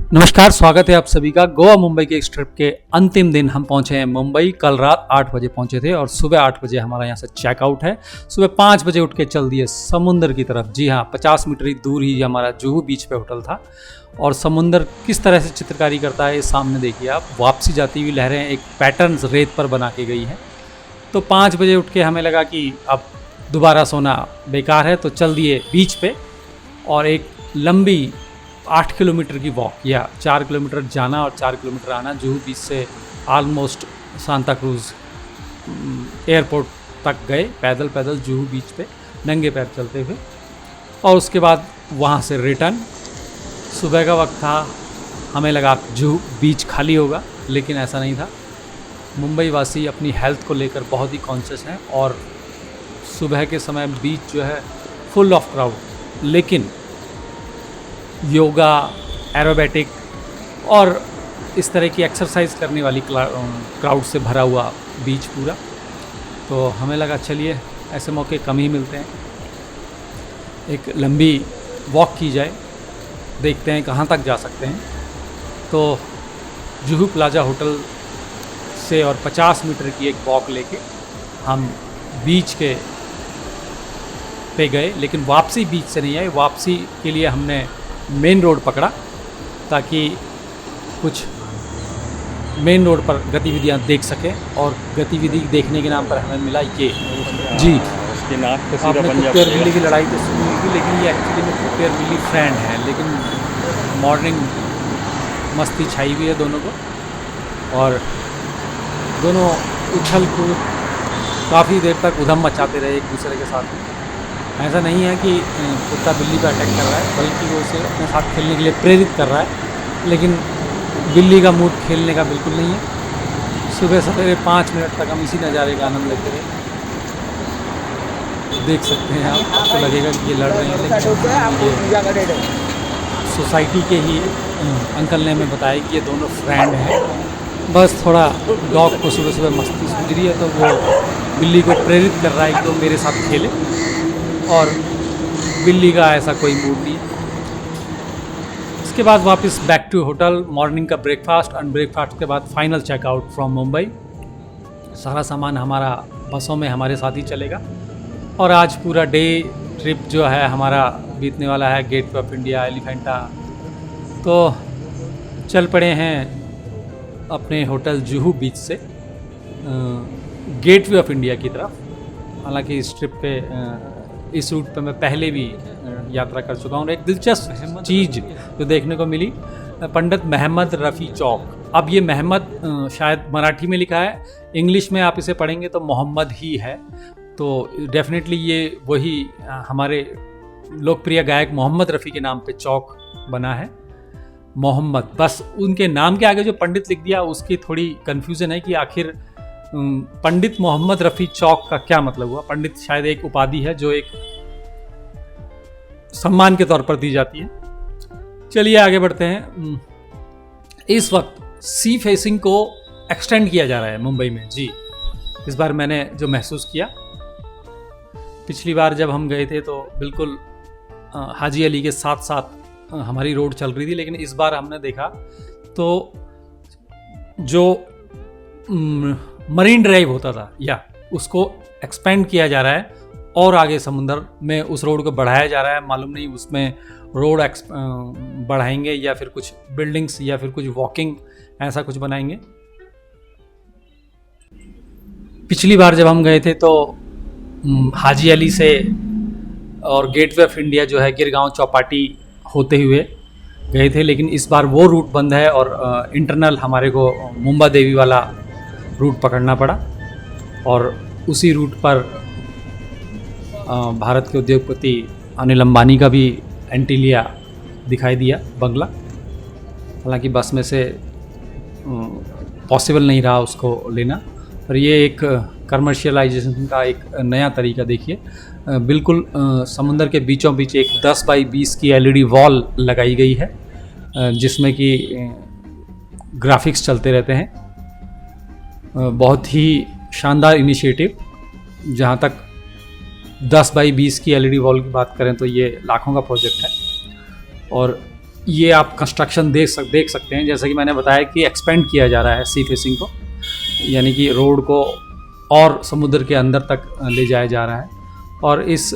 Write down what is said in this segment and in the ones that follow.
नमस्कार, स्वागत है आप सभी का। गोवा मुंबई के इस ट्रिप के अंतिम दिन हम पहुंचे हैं मुंबई। कल रात 8 बजे पहुंचे थे और सुबह 8 बजे हमारा यहाँ से चेकआउट है। सुबह 5 बजे उठ के चल दिए समुंदर की तरफ। जी हाँ, 50 मीटर ही दूर ही हमारा जुहू बीच पे होटल था और समुंदर किस तरह से चित्रकारी करता है ये सामने देखिए आप। वापसी जाती हुई लहरें एक पैटर्न रेत पर बना के गई हैं। तो 5 बजे उठ के हमें लगा कि अब दोबारा सोना बेकार है, तो चल दिए बीच पे और एक लंबी 8 किलोमीटर की वॉक या 4 किलोमीटर जाना और 4 किलोमीटर आना जुहू बीच से ऑलमोस्ट सांता क्रूज एयरपोर्ट तक गए पैदल पैदल जुहू बीच पे नंगे पैर चलते हुए। और उसके बाद वहाँ से रिटर्न। सुबह का वक्त था, हमें लगा जुहू बीच खाली होगा, लेकिन ऐसा नहीं था। मुंबई वासी अपनी हेल्थ को लेकर बहुत ही कॉन्शियस हैं और सुबह के समय बीच जो है फुल ऑफ क्राउड, लेकिन योगा, एरोबेटिक और इस तरह की एक्सरसाइज करने वाली क्राउड से भरा हुआ बीच पूरा। तो हमें लगा चलिए ऐसे मौके कम ही मिलते हैं, एक लंबी वॉक की जाए, देखते हैं कहाँ तक जा सकते हैं। तो जुहू प्लाजा होटल से और 50 मीटर की एक वॉक लेके हम बीच के पे गए, लेकिन वापसी बीच से नहीं आए। वापसी के लिए हमने मेन रोड पकड़ा ताकि कुछ मेन रोड पर गतिविधियां देख सकें। और गतिविधि देखने के नाम पर हमें मिला ये जी, उसके नाक पे आपने कुत्ते बिल्ली की लड़ाई तो सुनी होगी, लेकिन ये एक्चुअली में कुत्ते बिल्ली फ्रेंड है। लेकिन मॉर्निंग मस्ती छाई हुई है दोनों को और दोनों उछल कूद काफ़ी देर तक उधम मचाते रहे एक दूसरे के साथ। ऐसा नहीं है कि कुत्ता बिल्ली पर अटैक कर रहा है, बल्कि वो उसे अपने साथ खेलने के लिए प्रेरित कर रहा है, लेकिन बिल्ली का मूड खेलने का बिल्कुल नहीं है। सुबह सवेरे 5 मिनट तक हम इसी नज़ारे का आनंद लेते रहे। देख सकते हैं आप, आपको लगेगा कि ये लड़ रहे हैं, लेकिन ये सोसाइटी के ही अंकल ने हमें बताया कि ये दोनों फ्रेंड हैं। बस थोड़ा डॉग को सुबह सुबह मस्ती सूझ रही है, तो वो बिल्ली को प्रेरित कर रहा है कि तो मेरे साथ खेले, और बिल्ली का ऐसा कोई मूड नहीं। इसके बाद वापस बैक टू होटल, मॉर्निंग का ब्रेकफास्ट और ब्रेकफास्ट के बाद फाइनल चेकआउट फ्रॉम मुंबई। सारा सामान हमारा बसों में हमारे साथ ही चलेगा और आज पूरा डे ट्रिप जो है हमारा बीतने वाला है गेटवे ऑफ इंडिया, एलिफेंटा। तो चल पड़े हैं अपने होटल जुहू बीच से गेटवे ऑफ इंडिया की तरफ। हालांकि इस ट्रिप पे इस रूट पे मैं पहले भी यात्रा कर चुका हूँ। एक दिलचस्प चीज़ जो देखने को मिली, पंडित मोहम्मद रफ़ी चौक। अब ये मोहम्मद शायद मराठी में लिखा है, इंग्लिश में आप इसे पढ़ेंगे तो मोहम्मद ही है। तो डेफिनेटली ये वही हमारे लोकप्रिय गायक मोहम्मद रफ़ी के नाम पे चौक बना है। मोहम्मद, बस उनके नाम के आगे जो पंडित लिख दिया उसकी थोड़ी कन्फ्यूज़न है कि आखिर पंडित मोहम्मद रफ़ी चौक का क्या मतलब हुआ। पंडित शायद एक उपाधि है जो एक सम्मान के तौर पर दी जाती है। चलिए आगे बढ़ते हैं। इस वक्त सी फेसिंग को एक्सटेंड किया जा रहा है मुंबई में। जी, इस बार मैंने जो महसूस किया, पिछली बार जब हम गए थे तो बिल्कुल हाजी अली के साथ साथ हमारी रोड चल रही थी, लेकिन इस बार हमने देखा तो जो मरीन ड्राइव होता था या उसको एक्सपेंड किया जा रहा है और आगे समुंदर में उस रोड को बढ़ाया जा रहा है। मालूम नहीं उसमें रोड बढ़ाएंगे या फिर कुछ बिल्डिंग्स या फिर कुछ वॉकिंग ऐसा कुछ बनाएंगे। पिछली बार जब हम गए थे तो हाजी अली से और गेटवे ऑफ इंडिया जो है गिरगांव चौपाटी होते हुए गए थे, लेकिन इस बार वो रूट बंद है और इंटरनल हमारे को मुंबा देवी वाला रूट पकड़ना पड़ा। और उसी रूट पर भारत के उद्योगपति अनिल अंबानी का भी एंटीलिया दिखाई दिया बंगला। हालांकि बस में से पॉसिबल नहीं रहा उसको लेना, पर ये एक कमर्शियलाइजेशन का एक नया तरीका देखिए। बिल्कुल समुंदर के बीचों बीच एक 10 बाई 20 की LED वॉल लगाई गई है, जिसमें कि ग्राफिक्स चलते रहते हैं। बहुत ही शानदार इनिशिएटिव। जहाँ तक 10 बाई 20 की LED वॉल की बात करें तो ये लाखों का प्रोजेक्ट है। और ये आप कंस्ट्रक्शन देख सकते हैं। जैसा कि मैंने बताया कि एक्सपेंड किया जा रहा है सी फेसिंग को, यानी कि रोड को और समुद्र के अंदर तक ले जाया जा रहा है। और इस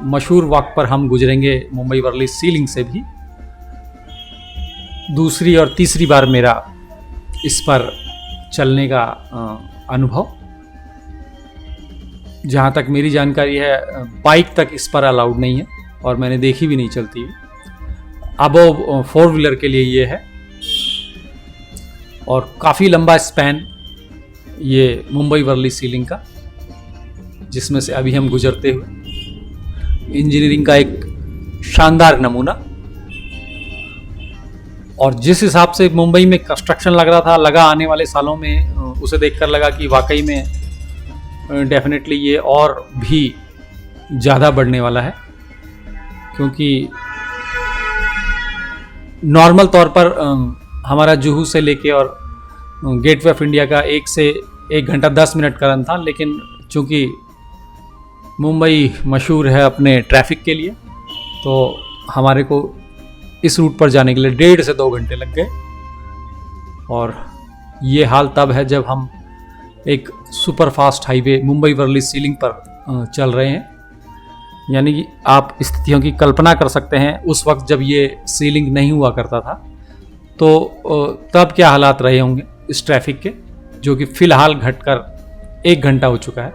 मशहूर वॉक पर हम गुजरेंगे मुंबई वर्ली सी लिंक से भी। दूसरी और तीसरी बार मेरा इस पर चलने का अनुभव। जहाँ तक मेरी जानकारी है बाइक तक इस पर अलाउड नहीं है और मैंने देखी भी नहीं चलती है। अबव 4 व्हीलर के लिए ये है। और काफ़ी लंबा स्पैन ये मुंबई वर्ली सी लिंक का, जिसमें से अभी हम गुजरते हुए। इंजीनियरिंग का एक शानदार नमूना। और जिस हिसाब से मुंबई में कंस्ट्रक्शन लग रहा था, लगा आने वाले सालों में, उसे देखकर लगा कि वाकई में डेफिनेटली ये और भी ज़्यादा बढ़ने वाला है। क्योंकि नॉर्मल तौर पर हमारा जुहू से लेके और गेटवे ऑफ इंडिया का 1 से 1 घंटा 10 मिनट का रन था, लेकिन चूँकि मुंबई मशहूर है अपने ट्रैफिक के लिए, तो हमारे को इस रूट पर जाने के लिए 1.5 से 2 घंटे लग गए। और ये हाल तब है जब हम एक super fast highway Mumbai Worli sea link पर चल रहे हैं। यानी कि आप स्थितियों की कल्पना कर सकते हैं उस वक्त जब ये सी लिंक नहीं हुआ करता था तो तब क्या हालात रहे होंगे इस ट्रैफिक के, जो कि फ़िलहाल घटकर 1 घंटा हो चुका है।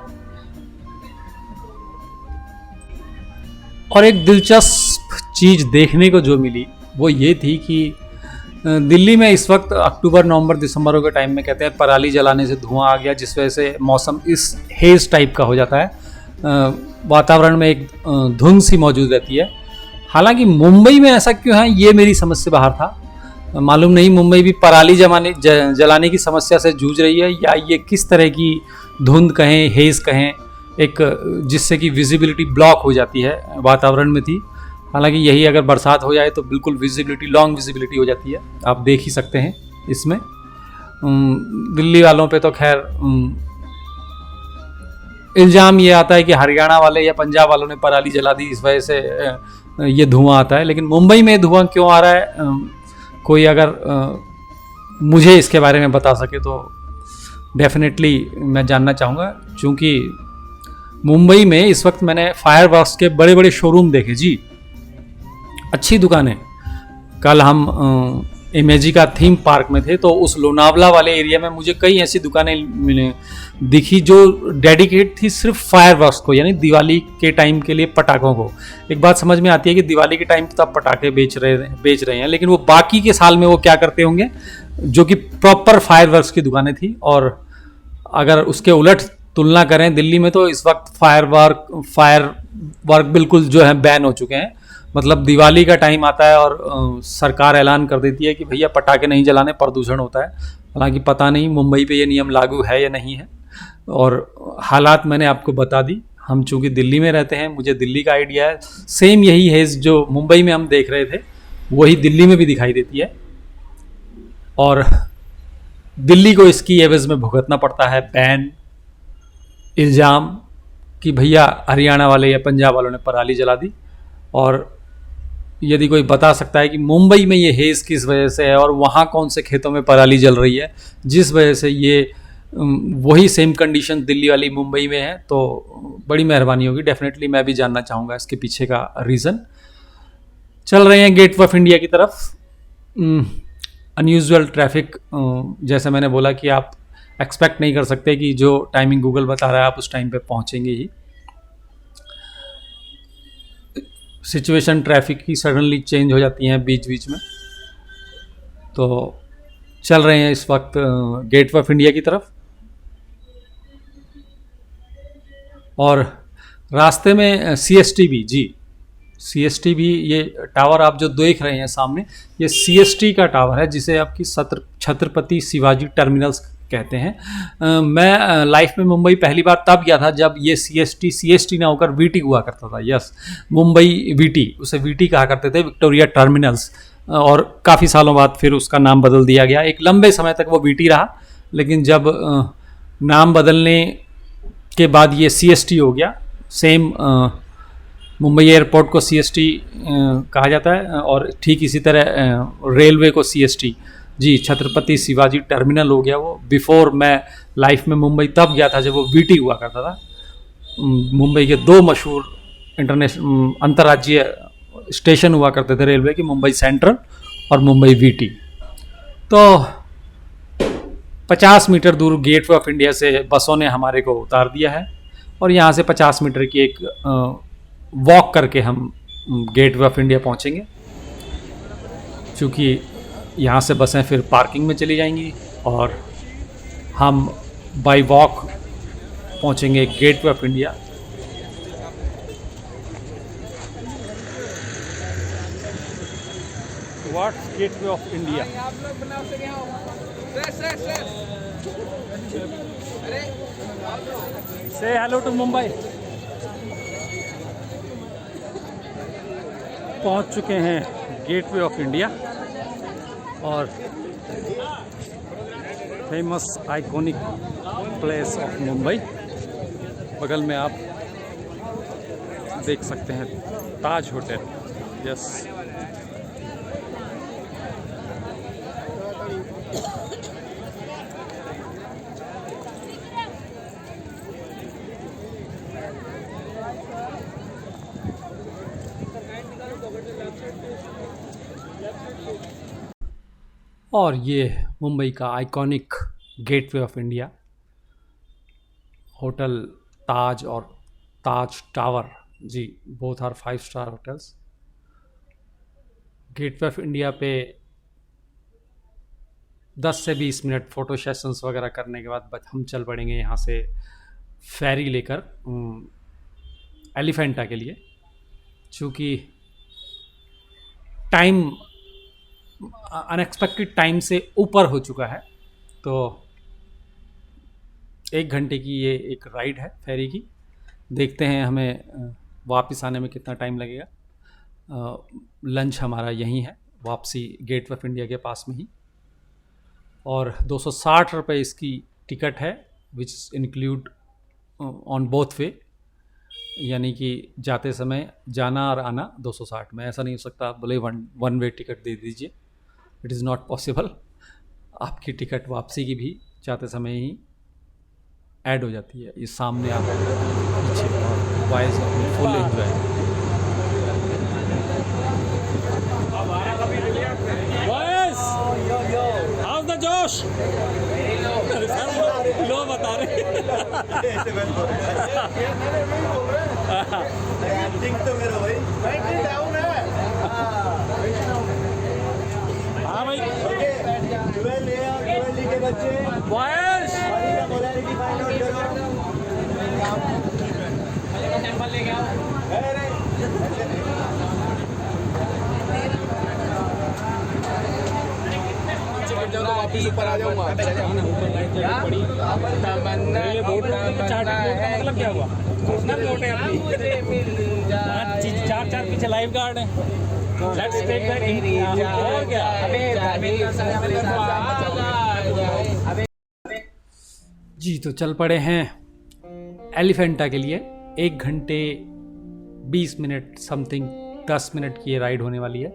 और एक दिलचस्प चीज़ देखने को जो मिली वो ये थी कि दिल्ली में इस वक्त अक्टूबर, नवंबर, दिसंबर के टाइम में कहते हैं पराली जलाने से धुआं आ गया, जिस वजह से मौसम इस हेज टाइप का हो जाता है। वातावरण में एक धुंध सी मौजूद रहती है। हालांकि मुंबई में ऐसा क्यों है ये मेरी समझ से बाहर था। मालूम नहीं मुंबई भी पराली जलाने की समस्या से जूझ रही है या ये किस तरह की धुंध कहें, हेज कहें, एक जिससे कि विजिबिलिटी ब्लॉक हो जाती है, वातावरण में थी। हालांकि यही अगर बरसात हो जाए तो बिल्कुल विजिबिलिटी, लॉन्ग विजिबिलिटी हो जाती है, आप देख ही सकते हैं इसमें। दिल्ली वालों पे तो खैर इल्ज़ाम ये आता है कि हरियाणा वाले या पंजाब वालों ने पराली जला दी, इस वजह से ये धुआं आता है। लेकिन मुंबई में धुआं क्यों आ रहा है, कोई अगर मुझे इसके बारे में बता सके तो डेफिनेटली मैं जानना चाहूँगा। क्योंकि मुंबई में इस वक्त मैंने फायरवर्क्स के बड़े बड़े शोरूम देखे जी, अच्छी दुकानें। कल हम इमेजिका थीम पार्क में थे तो उस लोनावला वाले एरिया में मुझे कई ऐसी दुकानें दिखी जो डेडिकेट थी सिर्फ फायरवर्क्स को, यानी दिवाली के टाइम के लिए पटाखों को। एक बात समझ में आती है कि दिवाली के टाइम तो आप पटाखे बेच रहे हैं, लेकिन वो बाकी के साल में वो क्या करते होंगे, जो कि प्रॉपर फायरवर्क्स की दुकानें थी। और अगर उसके उलट तुलना करें दिल्ली में तो इस वक्त फायरवर्क बिल्कुल जो है बैन हो चुके हैं। मतलब दिवाली का टाइम आता है और सरकार ऐलान कर देती है कि भैया पटाखे नहीं जलाने, प्रदूषण होता है। हालांकि पता नहीं मुंबई पे ये नियम लागू है या नहीं है। और हालात मैंने आपको बता दी। हम चूंकि दिल्ली में रहते हैं, मुझे दिल्ली का आइडिया है। सेम यही हेज जो मुंबई में हम देख रहे थे वही दिल्ली में भी दिखाई देती है। और दिल्ली को इसकी एवज में भुगतना पड़ता है बैन, इल्ज़ाम कि भैया हरियाणा वाले या पंजाब वालों ने पराली जला दी। और यदि कोई बता सकता है कि मुंबई में ये हेज किस वजह से है और वहाँ कौन से खेतों में पराली जल रही है जिस वजह से ये वही सेम कंडीशन दिल्ली वाली मुंबई में है, तो बड़ी मेहरबानी होगी। डेफिनेटली मैं भी जानना चाहूँगा इसके पीछे का रीज़न। चल रहे हैं गेटवे ऑफ इंडिया की तरफ। अनयूजुअल ट्रैफिक, जैसे मैंने बोला कि आप एक्सपेक्ट नहीं कर सकते कि जो टाइमिंग गूगल बता रहा है आप उस टाइम पे पहुँचेंगे ही। सिचुएशन ट्रैफिक की सडनली चेंज हो जाती हैं बीच बीच में। तो चल रहे हैं इस वक्त गेटवे ऑफ इंडिया की तरफ। और रास्ते में CST भी जी, CST भी, ये टावर आप जो देख रहे हैं सामने, ये CST का टावर है जिसे आपकी छत्रपति शिवाजी टर्मिनल्स कहते हैं। मैं लाइफ में मुंबई पहली बार तब गया था जब ये CST ना होकर VT हुआ करता था। यस, मुंबई VT, उसे VT कहा करते थे, विक्टोरिया टर्मिनल्स। और काफ़ी सालों बाद फिर उसका नाम बदल दिया गया। एक लंबे समय तक वो VT रहा, लेकिन जब नाम बदलने के बाद ये CST हो गया। सेम मुंबई एयरपोर्ट को CST कहा जाता है और ठीक इसी तरह रेलवे को CST। जी, छत्रपति शिवाजी टर्मिनल हो गया वो। बिफोर मैं लाइफ में मुंबई तब गया था जब वो VT हुआ करता था। मुंबई के दो मशहूर इंटरनेशनल अंतर्राज्यीय स्टेशन हुआ करते थे रेलवे की, मुंबई सेंट्रल और मुंबई VT। तो 50 मीटर दूर गेटवे ऑफ इंडिया से बसों ने हमारे को उतार दिया है और यहाँ से 50 मीटर की एक वॉक करके हम गेटवे ऑफ इंडिया पहुँचेंगे, क्योंकि यहाँ से बसें फिर पार्किंग में चली जाएंगी और हम बाई वॉक पहुँचेंगे gateway of India. What's gateway of India? से हेलो टू मुंबई। पहुंच चुके हैं गेटवे ऑफ इंडिया और famous iconic place of Mumbai. बगल में आप देख सकते हैं ताज होटल। यस, और ये मुंबई का iconic gateway of India, hotel Taj और ताज टावर। जी, both are 5 star hotels. Gateway of India पे 10 से 20 मिनट फ़ोटो सेशंस वगैरह करने के बाद हम चल पड़ेंगे यहाँ से फेरी लेकर एलिफेंटा के लिए, चूँकि टाइम अनएक्सपेक्टेड टाइम से ऊपर हो चुका है। तो 1 घंटे की ये एक राइड है फेरी की। देखते हैं हमें वापस आने में कितना टाइम लगेगा। लंच हमारा यहीं है, वापसी गेटवे ऑफ इंडिया के पास में ही। और 260 रुपये इसकी टिकट है, which include on both way, यानी कि जाते समय जाना और आना 260 में। ऐसा नहीं हो सकता आप बोले वन वे टिकट दे दीजिए, इट इज़ नॉट पॉसिबल। आपकी टिकट वापसी की भी जाते समय ही ऐड हो जाती है। ये सामने आप पीछे voice full enjoy. How the जोश? लो बता रहे हाँ भाई, बॉयज ऊपर आ जाऊंगा। मतलब क्या हुआ? चार चार पीछे लाइफ गार्ड है। Let's take that in. और क्या? जी, तो चल पड़े हैं एलिफेंटा के लिए। 1 घंटे 20 मिनट समथिंग 10 मिनट की ये राइड होने वाली है।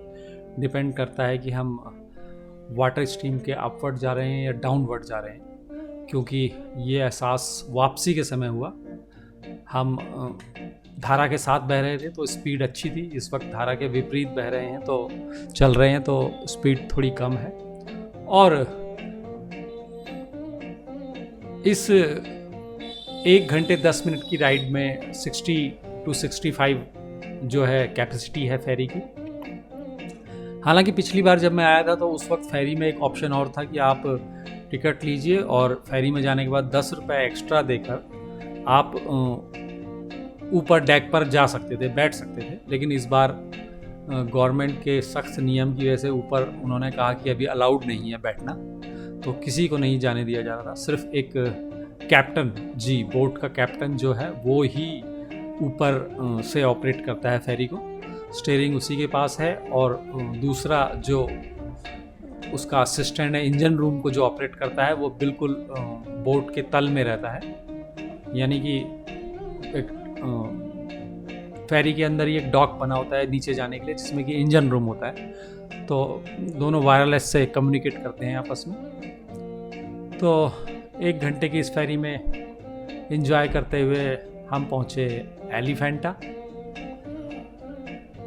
डिपेंड करता है कि हम वाटर स्ट्रीम के अपवर्ड जा रहे हैं या डाउनवर्ड जा रहे हैं, क्योंकि ये एहसास वापसी के समय हुआ। हम धारा के साथ बह रहे थे तो स्पीड अच्छी थी, इस वक्त धारा के विपरीत बह रहे हैं तो चल रहे हैं तो स्पीड थोड़ी कम है। और इस 1 घंटे 10 मिनट की राइड में 60 to 65 जो है कैपेसिटी है फेरी की। हालांकि पिछली बार जब मैं आया था तो उस वक्त फेरी में एक ऑप्शन और था कि आप टिकट लीजिए और फेरी में जाने के बाद 10 रुपये एक्स्ट्रा देकर आप ऊपर डेक पर जा सकते थे, बैठ सकते थे। लेकिन इस बार गवर्नमेंट के सख्त नियम की वजह से ऊपर उन्होंने कहा कि अभी अलाउड नहीं है बैठना, तो किसी को नहीं जाने दिया जा रहा था। सिर्फ एक कैप्टन, जी बोट का कैप्टन जो है वो ही ऊपर से ऑपरेट करता है फेरी को, स्टीयरिंग उसी के पास है। और दूसरा जो उसका असिस्टेंट है इंजन रूम को जो ऑपरेट करता है वो बिल्कुल बोट के तल में रहता है, यानी कि एक फेरी के अंदर ही एक डॉक बना होता है नीचे जाने के लिए, जिसमें कि इंजन रूम होता है। तो दोनों वायरलेस से कम्युनिकेट करते हैं आपस में। तो 1 घंटे की इस फेरी में एंजॉय करते हुए हम पहुँचे एलिफेंटा।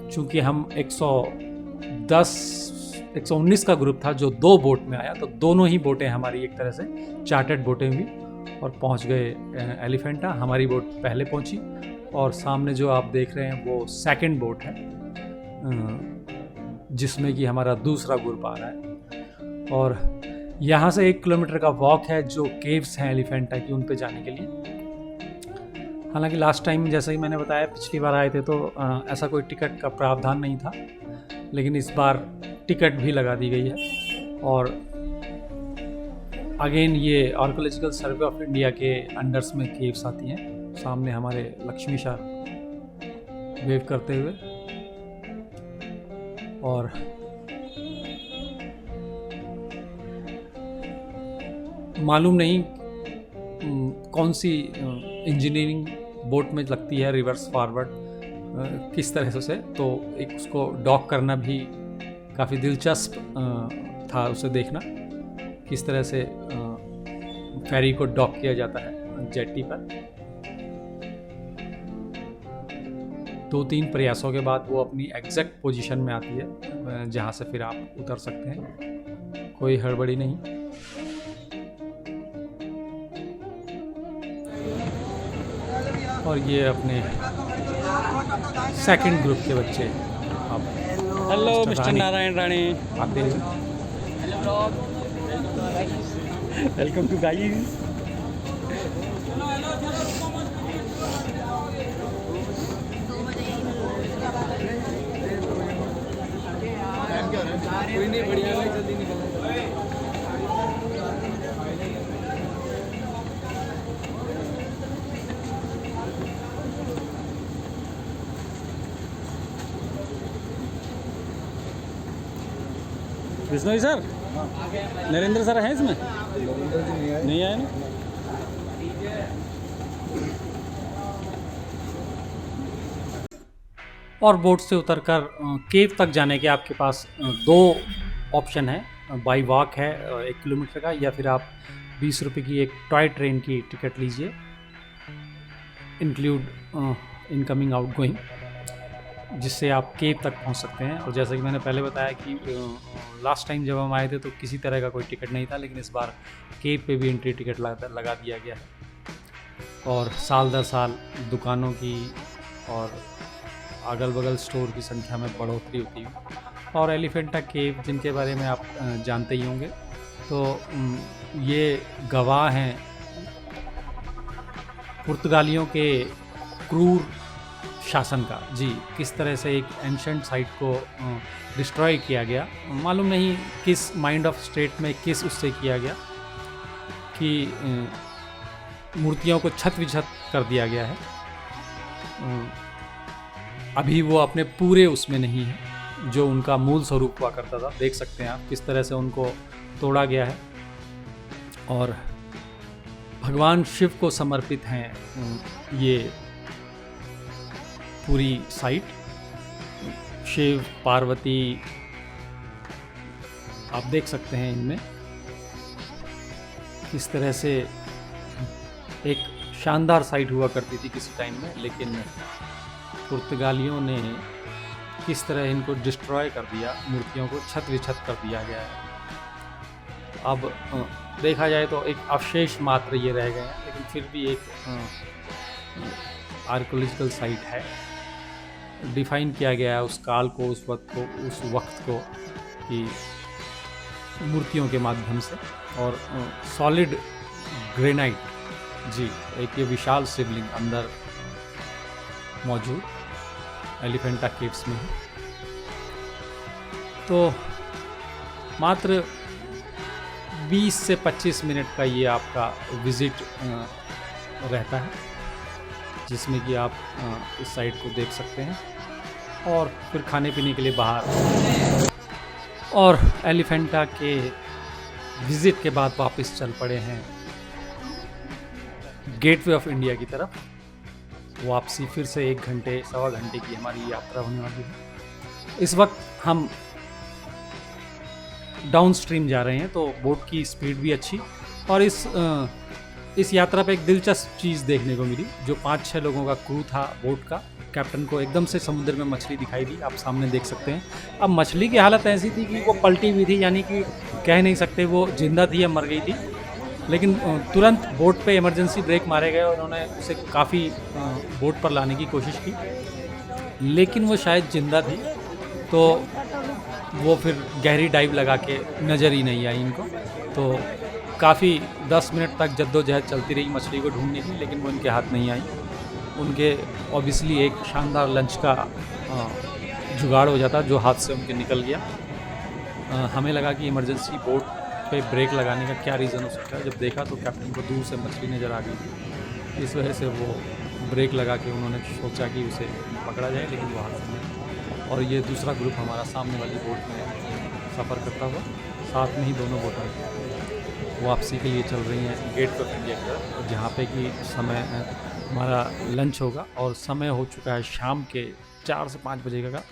चूँकि हम 119 का ग्रुप था जो 2 बोट में आया, तो दोनों ही बोटें हमारी एक तरह से चार्टर्ड बोटें हुई और पहुंच गए एलिफेंटा। हमारी बोट पहले पहुंची और सामने जो आप देख रहे हैं वो सेकंड बोट है, जिसमें कि हमारा दूसरा ग्रुप आ रहा है। और यहाँ से 1 किलोमीटर का वॉक है जो केव्स हैं एलिफेंटा की, उन पे जाने के लिए। हालांकि लास्ट टाइम जैसा कि मैंने बताया, पिछली बार आए थे तो ऐसा कोई टिकट का प्रावधान नहीं था, लेकिन इस बार टिकट भी लगा दी गई है। और अगेन ये आर्कोलॉजिकल सर्वे ऑफ इंडिया के अंडर्स में केव्स आती हैं। सामने हमारे लक्ष्मी शाह वेव करते हुए, और मालूम नहीं कौन सी इंजीनियरिंग बोट में लगती है रिवर्स फॉरवर्ड किस तरह से, तो एक उसको डॉक करना भी काफ़ी दिलचस्प था उसे देखना, किस तरह से फेरी को डॉक किया जाता है जेट्टी पर। 2-3 प्रयासों के बाद वो अपनी एग्जैक्ट पोजीशन में आती है जहाँ से फिर आप उतर सकते हैं, कोई हड़बड़ी नहीं। और ये अपने सेकंड ग्रुप के बच्चे अब हेलो मिस्टर नारायण राणे, आते हैं। Welcome to guys. कोई नहीं, बढ़िया है, जल्दी निकल। विष्णु सर, नरेंद्र सर हैं इसमें? नहीं आए ना? और बोट से उतरकर केव तक जाने के आपके पास 2 ऑप्शन है। बाई वॉक है 1 किलोमीटर का, या फिर आप 20 रुपये की एक टॉय ट्रेन की टिकट लीजिए, इंक्लूड इनकमिंग आउटगोइंग, जिससे आप केव तक पहुंच सकते हैं। और जैसा कि मैंने पहले बताया कि लास्ट टाइम जब हम आए थे तो किसी तरह का कोई टिकट नहीं था, लेकिन इस बार केव पे भी एंट्री टिकट लगा दिया गया है। और साल दर साल दुकानों की और अगल बगल स्टोर की संख्या में बढ़ोतरी होती है। और एलिफेंटा केव, जिनके बारे में आप जानते ही होंगे, तो ये गवाह हैं पुर्तगालियों के क्रूर शासन का। जी, किस तरह से एक एंशंट साइट को डिस्ट्रॉय किया गया, मालूम नहीं किस माइंड ऑफ स्टेट में किस उससे किया गया कि मूर्तियों को छत विछत कर दिया गया है। अभी वो अपने पूरे उसमें नहीं है जो उनका मूल स्वरूप हुआ करता था। देख सकते हैं आप किस तरह से उनको तोड़ा गया है। और भगवान शिव को समर्पित हैं ये पूरी साइट। शिव, पार्वती, आप देख सकते हैं इनमें किस तरह से एक शानदार साइट हुआ करती थी किसी टाइम में, लेकिन पुर्तगालियों ने किस तरह इनको डिस्ट्रॉय कर दिया, मूर्तियों को छत विछत कर दिया गया है। अब देखा जाए तो एक अवशेष मात्र ये रह गए हैं, लेकिन फिर भी एक आर्कोलॉजिकल साइट है। डिफाइन किया गया है उस काल को, उस वक्त को कि मूर्तियों के माध्यम से। और सॉलिड ग्रेनाइट, जी, एक ये विशाल शिवलिंग अंदर मौजूद एलिफेंटा केव्स में है। तो मात्र 20 से 25 मिनट का ये आपका विज़िट रहता है, जिसमें कि आप इस साइट को देख सकते हैं और फिर खाने पीने के लिए बाहर। और एलिफेंटा के विज़िट के बाद वापस चल पड़े हैं गेटवे ऑफ इंडिया की तरफ। वापसी फिर से 1 घंटे सवा घंटे की हमारी यात्रा होने वाली है। इस वक्त हम डाउन स्ट्रीम जा रहे हैं, तो बोट की स्पीड भी अच्छी, और इस यात्रा पे एक दिलचस्प चीज़ देखने को मिली। जो 5-6 लोगों का क्रू था बोट का, कैप्टन को एकदम से समुद्र में मछली दिखाई दी, आप सामने देख सकते हैं। अब मछली की हालत ऐसी थी कि वो पलटी हुई थी, यानी कि कह नहीं सकते वो जिंदा थी या मर गई थी, लेकिन तुरंत बोट पे इमरजेंसी ब्रेक मारे गए और उन्होंने उसे काफ़ी बोट पर लाने की कोशिश की, लेकिन वो शायद जिंदा थी, तो वो फिर गहरी डाइव लगा के नज़र ही नहीं आई इनको। तो काफ़ी 10 मिनट तक जद्दोजहद चलती रही मछली को ढूंढने की, लेकिन वो उनके हाथ नहीं आई। उनके ऑब्वियसली एक शानदार लंच का जुगाड़ हो जाता जो हाथ से उनके निकल गया। हमें लगा कि इमरजेंसी बोट पे ब्रेक लगाने का क्या रीज़न हो सकता है। जब देखा तो कैप्टन को दूर से मछली नज़र आ गई थी, इस वजह से वो ब्रेक लगा के उन्होंने सोचा कि उसे पकड़ा जाए, लेकिन वो हाथ में। और ये दूसरा ग्रुप हमारा सामने वाली बोट में सफ़र करता हुआ, साथ में ही दोनों बोटें वापसी के लिए चल रही हैं गेट ऑफ इंडिया की तरफ, जहाँ पे कि समय हमारा लंच होगा। और समय हो चुका है शाम के 4 से 5 बजे का,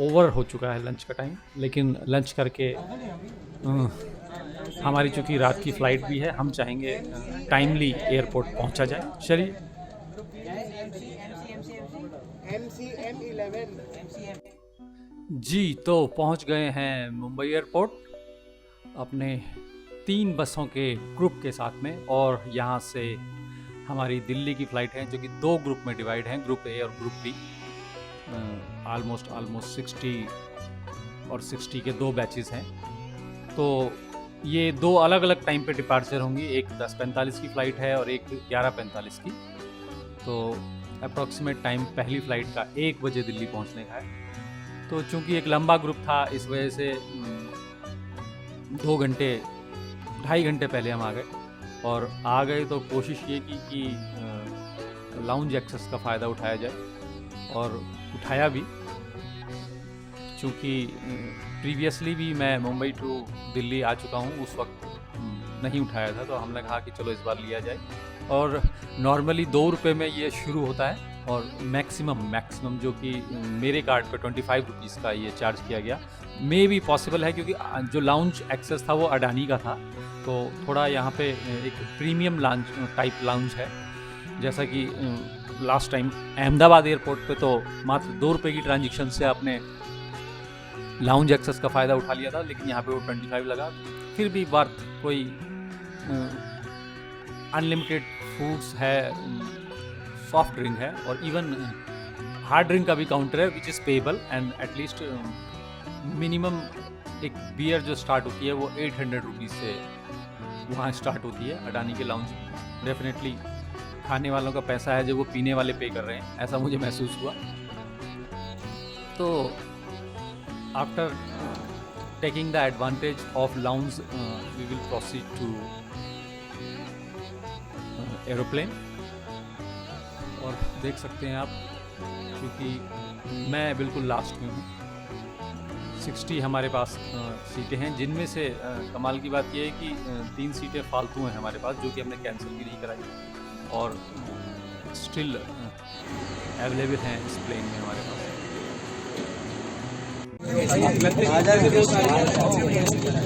ओवर हो चुका है लंच का टाइम, लेकिन लंच करके हमारी चूँकि रात की फ़्लाइट भी है, हम चाहेंगे टाइमली एयरपोर्ट पहुँचा जाए। चलिए। जी, तो पहुँच गए हैं मुंबई एयरपोर्ट अपने 3 बसों के ग्रुप के साथ में, और यहाँ से हमारी दिल्ली की फ़्लाइट है जो कि 2 ग्रुप में डिवाइड हैं, ग्रुप ए और ग्रुप बी। ऑलमोस्ट 60 और 60 के 2 बैचेस हैं। तो ये 2 अलग अलग टाइम पे डिपार्चर होंगी, एक 10:45 की फ़्लाइट है और एक 11:45 की। तो अप्रॉक्सीमेट टाइम पहली फ़्लाइट का 1 बजे दिल्ली पहुंचने का है। तो चूंकि एक लंबा ग्रुप था, इस वजह से 2 घंटे 2.5 घंटे पहले हम आ गए, और आ गए तो कोशिश ये की कि लाउंज एक्सेस का फ़ायदा उठाया जाए, और उठाया भी। चूँकि प्रीवियसली भी मैं मुंबई टू दिल्ली आ चुका हूँ, उस वक्त नहीं उठाया था, तो हमने कहा कि चलो इस बार लिया जाए। और नॉर्मली 2 रुपये में ये शुरू होता है, और मैक्सिमम जो कि मेरे कार्ड पे 25 रुपीज़ का ये चार्ज किया गया। मे भी पॉसिबल है क्योंकि जो लाउंज एक्सेस था वो अडानी का था, तो थोड़ा यहाँ पे एक प्रीमियम लाउंज टाइप लाउंज है। जैसा कि लास्ट टाइम अहमदाबाद एयरपोर्ट पे तो मात्र 2 रुपये की ट्रांजेक्शन से आपने लाउंज एक्सेस का फ़ायदा उठा लिया था, लेकिन यहाँ पे वो 25 लगा। फिर भी वर्थ, कोई अनलिमिटेड फूड्स है, सॉफ्ट ड्रिंक है, और इवन हार्ड ड्रिंक का भी काउंटर है which is payable, and at least minimum एक बियर जो स्टार्ट होती है वो 800 रुपीज़ से वहाँ स्टार्ट होती है अडानी के लाउंज। डेफिनेटली खाने वालों का पैसा है जो वो पीने वाले पे कर रहे हैं, ऐसा मुझे महसूस हुआ। तो after taking the advantage of lounge we will proceed to aeroplane. और देख सकते हैं आप, क्योंकि मैं बिल्कुल लास्ट में हूँ, 60 हमारे पास सीटें हैं, जिनमें से कमाल की बात यह है कि 3 सीटें फालतू हैं हमारे पास, जो कि हमने कैंसिल भी नहीं कराई, और स्टिल अवेलेबल हैं इस प्लेन में हमारे पास।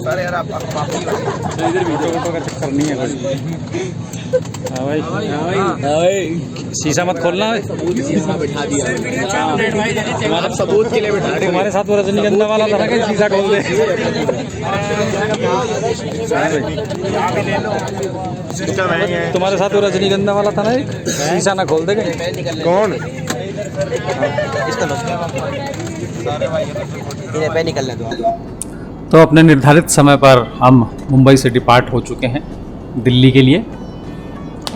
सर यार आप इधर वीडियो का चक्कर नहीं है। हाँ भाई शीशा मत खोलना है। बिठा दिया तुम्हारे सबूत के लिए बिठा रहे। तुम्हारे साथ वो रजनीगंधा वाला था कि शीशा खोल दे। तुम्हारे साथ वो रजनीगंधा वाला था ना, एक शीशा ना खोल देगा। कौन? तो अपने निर्धारित समय पर हम मुंबई से डिपार्ट हो चुके हैं दिल्ली के लिए,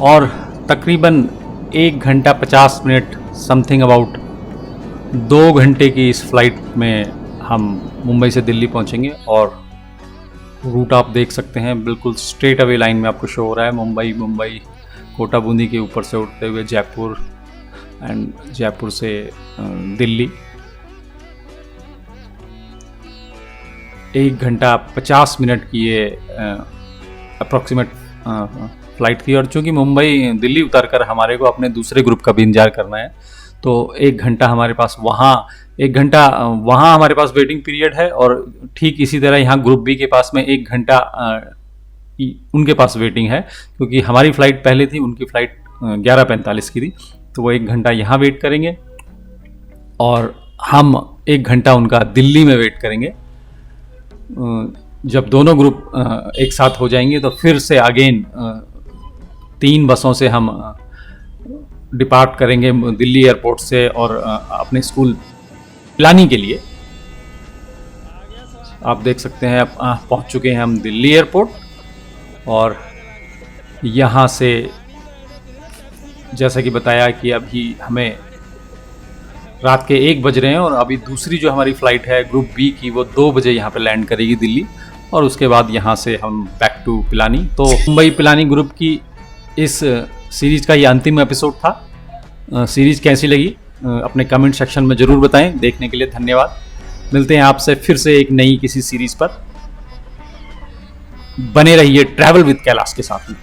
और तकरीबन 1 घंटा 50 मिनट समथिंग अबाउट 2 घंटे की इस फ्लाइट में हम मुंबई से दिल्ली पहुंचेंगे। और रूट आप देख सकते हैं, बिल्कुल स्ट्रेट अवे लाइन में आपको शो हो रहा है। मुंबई कोटा बूंदी के ऊपर से उठते हुए जयपुर, एंड जयपुर से दिल्ली। 1 घंटा 50 मिनट की ये अप्रॉक्सीमेट फ़्लाइट थी, और चूंकि मुंबई दिल्ली उतरकर हमारे को अपने दूसरे ग्रुप का भी इंतजार करना है, तो 1 घंटा हमारे पास वहाँ 1 घंटा वहाँ हमारे पास वेटिंग पीरियड है, और ठीक इसी तरह यहाँ ग्रुप बी के पास में 1 घंटा उनके पास वेटिंग है, क्योंकि हमारी फ़्लाइट पहले थी, उनकी फ़्लाइट 11:45 की थी, तो वो 1 घंटा यहाँ वेट करेंगे और हम 1 घंटा उनका दिल्ली में वेट करेंगे। जब दोनों ग्रुप एक साथ हो जाएंगे तो फिर से अगेन 3 बसों से हम डिपार्ट करेंगे दिल्ली एयरपोर्ट से, और अपने स्कूल पिलानी के लिए। आप देख सकते हैं अब पहुंच चुके हैं हम दिल्ली एयरपोर्ट, और यहाँ से जैसा कि बताया कि अभी हमें रात के 1 बज रहे हैं, और अभी दूसरी जो हमारी फ़्लाइट है ग्रुप बी की, वो 2 बजे यहाँ पे लैंड करेगी दिल्ली, और उसके बाद यहाँ से हम बैक टू पिलानी। तो मुंबई पिलानी ग्रुप की इस सीरीज़ का ये अंतिम एपिसोड था। सीरीज़ कैसी लगी अपने कमेंट सेक्शन में ज़रूर बताएं। देखने के लिए धन्यवाद। मिलते हैं आपसे फिर से एक नई किसी सीरीज़ पर। बने रहिए ट्रैवल विद कैलाश के साथ में।